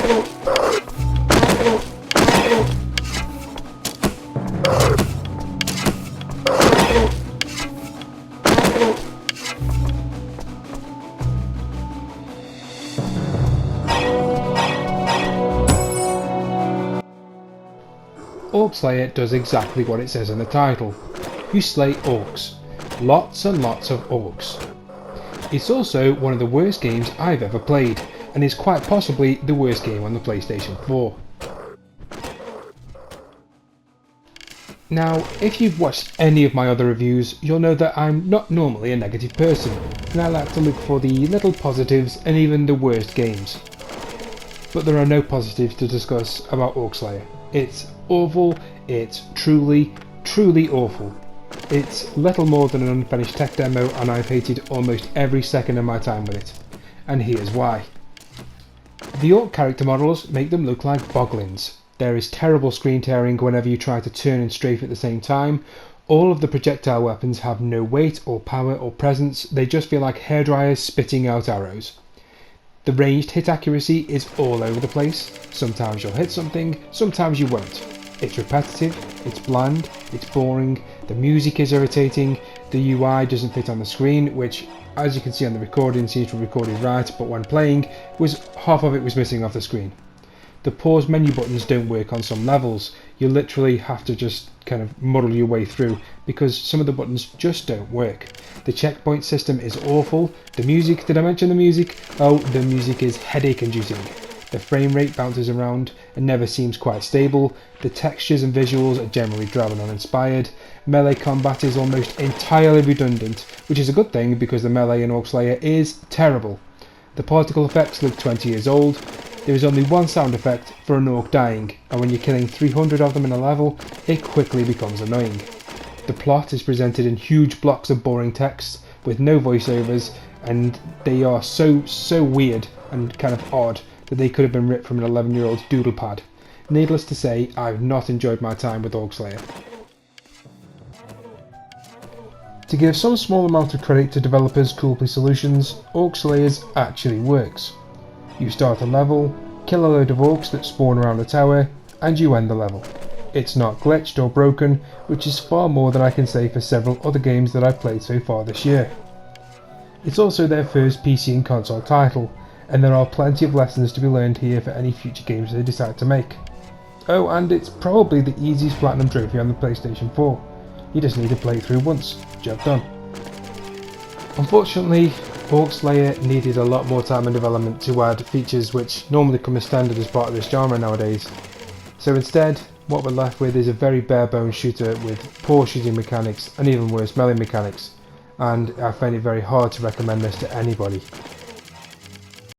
Orc Slayer does exactly what it says in the title. You slay orcs. Lots and lots of orcs. It's also one of the worst games I've ever played, and is quite possibly the worst game on the PlayStation 4. Now, if you've watched any of my other reviews, you'll know that I'm not normally a negative person, and I like to look for the little positives and even the worst games. But there are no positives to discuss about Orc Slayer. It's awful, it's truly, truly awful. It's little more than an unfinished tech demo, and I've hated almost every second of my time with it. And here's why. The orc character models make them look like boglins. There is terrible screen tearing whenever you try to turn and strafe at the same time. All of the projectile weapons have no weight or power or presence, they just feel like hairdryers spitting out arrows. The ranged hit accuracy is all over the place. Sometimes you'll hit something, sometimes you won't. It's repetitive, it's bland, it's boring, the music is irritating, the UI doesn't fit on the screen, which, as you can see on the recording, seems to be recorded right, but when playing, half of it was missing off the screen. The pause menu buttons don't work on some levels. You literally have to just kind of muddle your way through because some of the buttons just don't work. The checkpoint system is awful. The music, did I mention the music? Oh, the music is headache inducing. The frame rate bounces around and never seems quite stable. The textures and visuals are generally drab and uninspired. Melee combat is almost entirely redundant, which is a good thing because the melee in Orc Slayer is terrible. The particle effects look 20 years old. There is only one sound effect for an orc dying, and when you're killing 300 of them in a level, it quickly becomes annoying. The plot is presented in huge blocks of boring text with no voiceovers, and they are so weird and kind of odd that they could have been ripped from an 11-year-old's doodle pad. Needless to say, I've not enjoyed my time with Orc Slayer. To give some small amount of credit to developers Coolplay Solutions, Orc Slayers actually works. You start a level, kill a load of orcs that spawn around a tower, and you end the level. It's not glitched or broken, which is far more than I can say for several other games that I've played so far this year. It's also their first PC and console title, and there are plenty of lessons to be learned here for any future games they decide to make. Oh, and it's probably the easiest platinum trophy on the PlayStation 4. You just need to play it through once. Job done. Unfortunately, Orc Slayer needed a lot more time and development to add features which normally come as standard as part of this genre nowadays. So instead, what we're left with is a very bare bones shooter with poor shooting mechanics and even worse melee mechanics, and I find it very hard to recommend this to anybody.